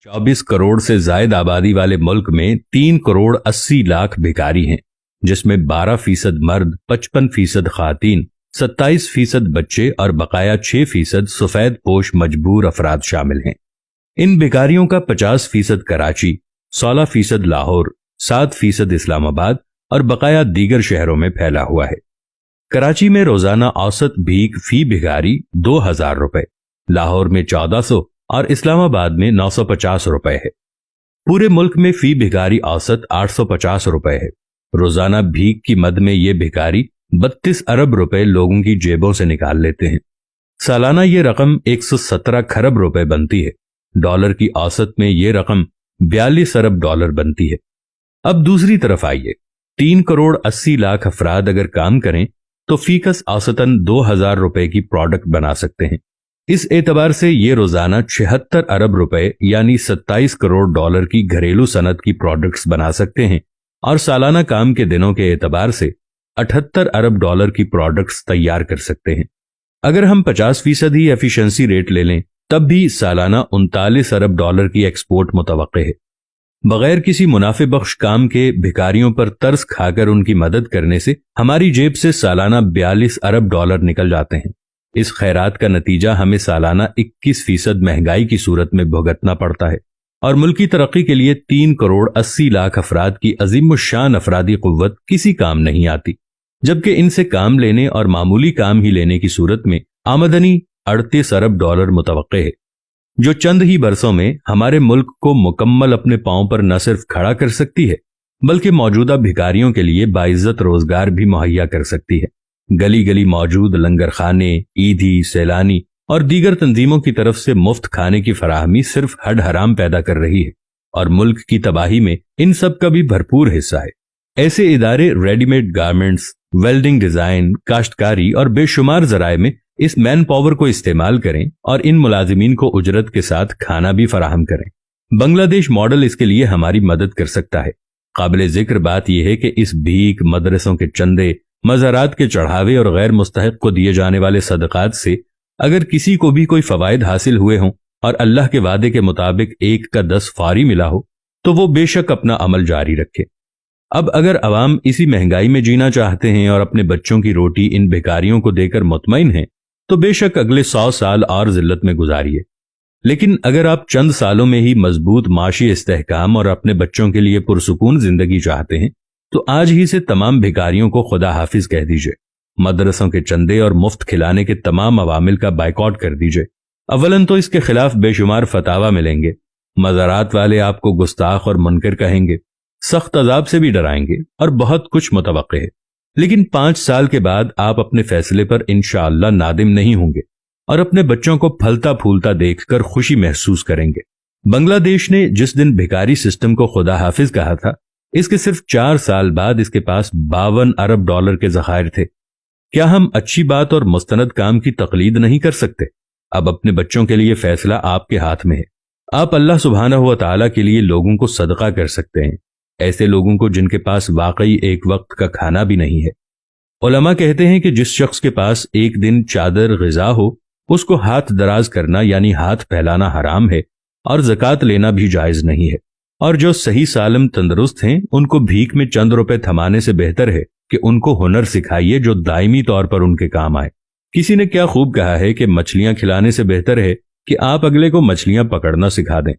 24 करोड़ से जायद आबादी वाले मुल्क में 3 करोड़ 80 लाख भिखारी हैं, जिसमें 12% मर्द, 55% खातीन, 27% बच्चे और बकाया 6% सफेद पोश मजबूर अफराद शामिल हैं। इन भिखारियों का 50% कराची, 16% लाहौर, 7% इस्लामाबाद और बकाया दीगर शहरों में फैला हुआ है। कराची में रोजाना औसत भीख फी भिखारी 2000 रुपए, लाहौर में 1400 और इस्लामाबाद में 950 रुपए है। पूरे मुल्क में फी भिखारी औसत 850 रुपए है। रोजाना भीख की मद में ये भिखारी 32 अरब रुपए लोगों की जेबों से निकाल लेते हैं। सालाना ये रकम 117 खरब रुपए बनती है। डॉलर की औसत में ये रकम 42 अरब डॉलर बनती है। अब दूसरी तरफ आइए, 3 करोड़ 80 लाख अफराद अगर काम करें तो फीकस औसतन 2000 रुपए की प्रोडक्ट बना सकते हैं। इस एतबार से ये रोजाना 76 अरब रुपए यानी 27 करोड़ डॉलर की घरेलू सनत की प्रोडक्ट्स बना सकते हैं और सालाना काम के दिनों के एतबार से 78 अरब डॉलर की प्रोडक्ट्स तैयार कर सकते हैं। अगर हम 50% ही एफिशिएंसी रेट ले लें तब भी सालाना 39 अरब डॉलर की एक्सपोर्ट मुतवक्के है। बगैर किसी मुनाफे बख्श काम के भिखारियों पर तरस खाकर उनकी मदद करने से हमारी जेब से सालाना 42 अरब डॉलर निकल जाते हैं। इस खैरात का नतीजा हमें सालाना 21% महंगाई की सूरत में भुगतना पड़ता है और मुल्की तरक्की के लिए 3 करोड़ 80 लाख अफराद की अजीमुश्शान अफरादी कुव्वत किसी काम नहीं आती, जबकि इनसे काम लेने और मामूली काम ही लेने की सूरत में आमदनी 38 अरब डॉलर मुतवक्के है, जो चंद ही बरसों में हमारे मुल्क को मुकम्मल अपने पांव पर न सिर्फ खड़ा कर सकती है बल्कि मौजूदा भिखारियों के लिए बाइज्जत रोजगार भी मुहैया कर सकती है। गली गली मौजूद लंगर खाने, ईदी, सैलानी और दीगर तंजीमों की तरफ से मुफ्त खाने की फराहमी सिर्फ हड हराम पैदा कर रही है और मुल्क की तबाही में इन सब का भी भरपूर हिस्सा है। ऐसे इदारे रेडीमेड गारमेंट्स, वेल्डिंग डिजाइन, काश्तकारी और बेशुमार जराए में इस मैन पावर को इस्तेमाल करें और इन मुलाजिमीन को उजरत के साथ खाना भी फराहम करें। बांग्लादेश मॉडल इसके लिए हमारी मदद कर सकता है। काबिल जिक्र बात यह है कि इस भीख, मदरसों के चंदे, मज़ारात के चढ़ावे और गैर मुस्तहिक को दिए जाने वाले सदकात से अगर किसी को भी कोई फवायद हासिल हुए हों और अल्लाह के वादे के मुताबिक 1 का 10 फारी मिला हो तो वो बेशक अपना अमल जारी रखे। अब अगर अवाम इसी महंगाई में जीना चाहते हैं और अपने बच्चों की रोटी इन भिखारियों को देकर मुतमईन हैं तो बेशक अगले 100 साल और जिल्लत में गुजारिए। लेकिन अगर आप चंद सालों में ही मजबूत माशी इस्तेहकाम और अपने बच्चों के लिए पुरसुकून जिंदगी चाहते हैं तो आज ही से तमाम भिखारियों को खुदा हाफिज कह दीजिए। मदरसों के चंदे और मुफ्त खिलाने के तमाम अवामिल का बाइकआउट कर दीजिए। अवलन तो इसके खिलाफ बेशुमार फतावा मिलेंगे, मज़ारात वाले आपको गुस्ताख और मुनकर कहेंगे, सख्त अजाब से भी डराएंगे और बहुत कुछ मुतवक्के है। लेकिन 5 साल के बाद आप अपने फैसले पर इंशाअल्लाह नादिम नहीं होंगे और अपने बच्चों को फलता फूलता देखकर खुशी महसूस करेंगे। बांग्लादेश ने जिस दिन भिखारी सिस्टम को खुदा हाफिज कहा था, इसके सिर्फ 4 साल बाद इसके पास 52 अरब डॉलर के ज़खायर थे। क्या हम अच्छी बात और मुस्तनद काम की तकलीद नहीं कर सकते? अब अपने बच्चों के लिए फैसला आपके हाथ में है। आप अल्लाह सुब्हानहू व तआला के लिए लोगों को सदका कर सकते हैं, ऐसे लोगों को जिनके पास वाकई एक वक्त का खाना भी नहीं है। उलमा कहते हैं कि जिस शख्स के पास एक दिन चादर ग़िज़ा हो उसको हाथ दराज करना यानी हाथ फैलाना हराम है और ज़कात लेना भी जायज नहीं है। और जो सही सालम तंदुरुस्त हैं उनको भीख में चंद रुपए थमाने से बेहतर है कि उनको हुनर सिखाइए जो दायमी तौर पर उनके काम आए। किसी ने क्या खूब कहा है कि मछलियां खिलाने से बेहतर है कि आप अगले को मछलियां पकड़ना सिखा दें।